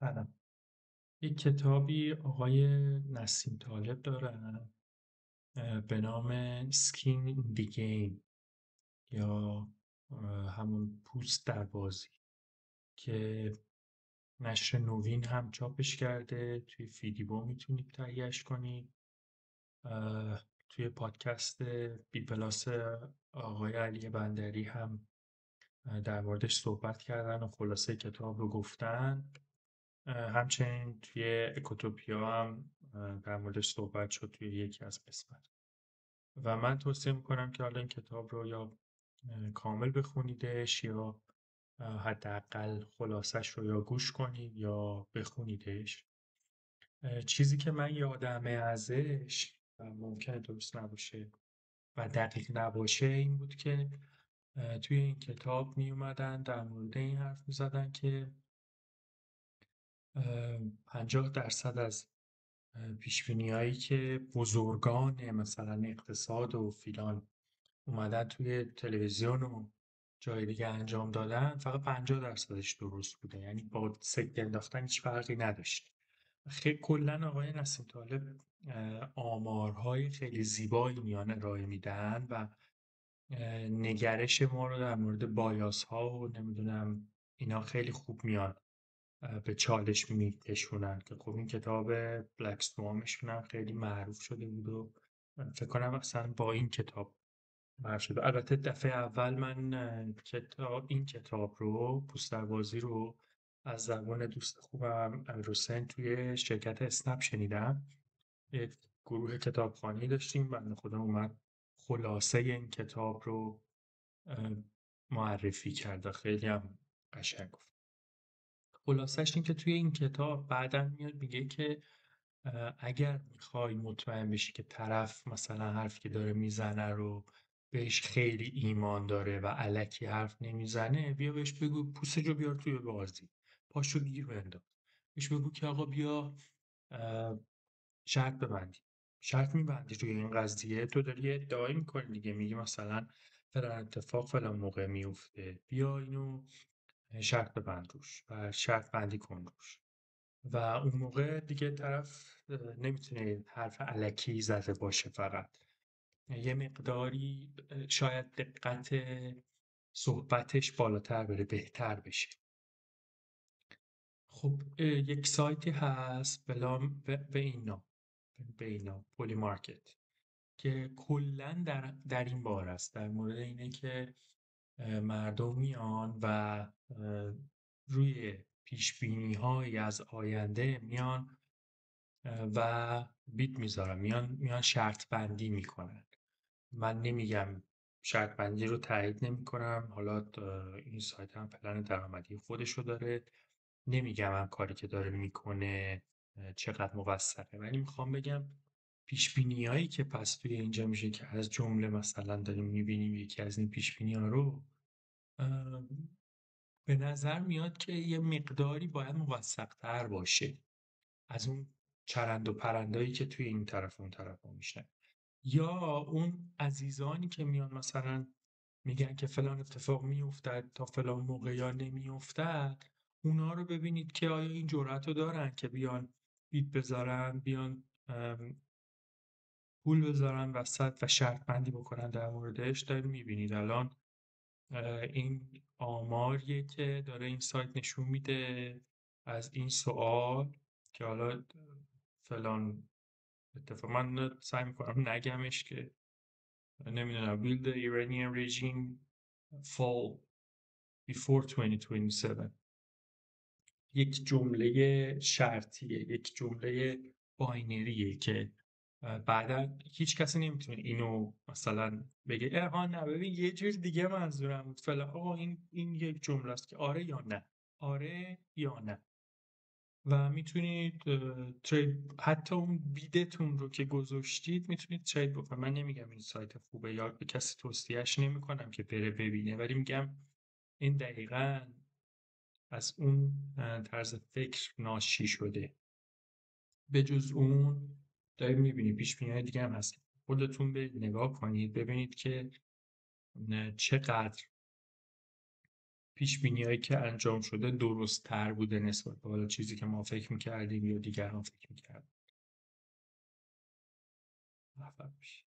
سلام. یک کتابی آقای نسیم طالب دارن به نام Skin in the Game یا همون پوست در بازی که نشر نوین هم چاپش کرده. توی فیدیبو میتونید تهیهش کنید. توی پادکست بی پلاس آقای علی بندری هم در موردش صحبت کردن و خلاصه کتاب رو گفتن. همچنین توی اکوتوپیا هم در موردش صحبت شد توی یکی از قسمت و من توصیه میکنم که حالا این کتاب رو یا کامل بخونیدش یا حداقل خلاصش رو یا گوش کنید یا بخونیدش. چیزی که من یادمه ازش و ممکنه درست نباشه و دقیق نباشه این بود که توی این کتاب می اومدن در مورد این حرف می زدن که 50% از پیشبینی‌هایی که بزرگان مثلا اقتصاد و فیلان اومدن توی تلویزیون و جای دیگه انجام دادن، فقط 50%ش درست بوده، یعنی با سکه انداختن هیچ فرقی نداشت. خیلی کلا آقای نسیم طالب آمارهای خیلی زیبایی میان ارائه میدن و نگرش ما رو در مورد بایاس ها و نمیدونم اینا خیلی خوب میان به چالش میکشونن که خب این کتاب بلک سوامشون هم خیلی معروف شده بود و فکر کنم اصلا با این کتاب معروف شده. البته دفعه اول من این کتاب رو پوستربازی رو از زبان دوست خوبم امیرحسین توی شرکت اسنپ شنیدم. یک گروه کتابخوانی داشتیم، بنده خدا اومد خلاصه این کتاب رو اه، معرفی کرد، خیلی هم قشنگ گفت. خلاصش این که توی این کتاب بعداً میاد میگه که اگر میخوای مطمئن بشی که طرف مثلا حرفی که داره میزنه رو بهش خیلی ایمان داره و الکی حرف نمیزنه، بیا بهش بگو پوستشو بیار توی بازی، پاشو گیر بنداز، بهش بگو که آقا بیا اه، شرط ببندی، شرط میبندی روی این قضیه، تو داری یه ادعایی میکنی دیگه، میگی مثلا فلان اتفاق فلان موقع میفته، بیا اینو شرط ببند روش و شرط بندی کن روش و اون موقع دیگه طرف نمیتونه حرف الکی زده باشه، فقط یه مقداری شاید دقت صحبتش بالاتر بره، بهتر بشه. خب یک سایتی هست به اینا پولی مارکت که کلا در این بار است، در مورد اینه که مردم میان و روی پیشبینی از آینده میان و بیت میذارن، میان شرط بندی میکنن. من نمیگم شرط بندی رو تایید نمی کنم، حالا این سایت هم پلن درآمدی خودشو داره، نمیگم هم کاری که داره میکنه چقدر موثقه، ولی میخوام بگم پیش هایی که پس توی اینجا میشه که از جمله مثلا داریم میبینیم یکی از این پیش ها رو اه، به نظر میاد که یه مقداری باید موثق تر باشه از اون چرند و پرندایی که توی این طرف و اون طرف ها میشن، یا اون عزیزانی که میان مثلا میگن که فلان اتفاق میافتد تا فلان موقع یا نمیافتد. اونا رو ببینید که آیا این جرأت رو دارن که بیان بیت بذارن، بیان پول بذارن وسط و شرط بندی بکنن در موردش. دارید میبینید الان این آماریه که داره این سایت نشون میده از این سوال که حالا فلان اتفاق، من سعی میکنم نگمش که نمیدونم will the Iranian regime fall before 2027. یک جمله شرطیه، یک جمله باینریه که بعدا هیچ کسی نمیتونه اینو مثلا بگه اه نه ببین یه جور دیگه منظورم بود فلان. آقا این یک جمله است که آره یا نه، آره یا نه. و میتونید ترید، حتی اون بیدتون رو که گذاشتید میتونید ترید بکنید. من نمیگم این سایت خوبه یا به کسی توصیهش نمیکنم که بره ببینه، ولی میگم این دقیقاً از اون طرز فکر ناشی شده. به جز اون دارید میبینید پیش های دیگه هم هست، خودتون برید نگاه کنید ببینید که چقدر پیش‌بینی‌هایی که انجام شده درست‌تر بوده نسبت به حالا چیزی که ما فکر می‌کردیم یا دیگران فکر می‌کردن. موفق باشی.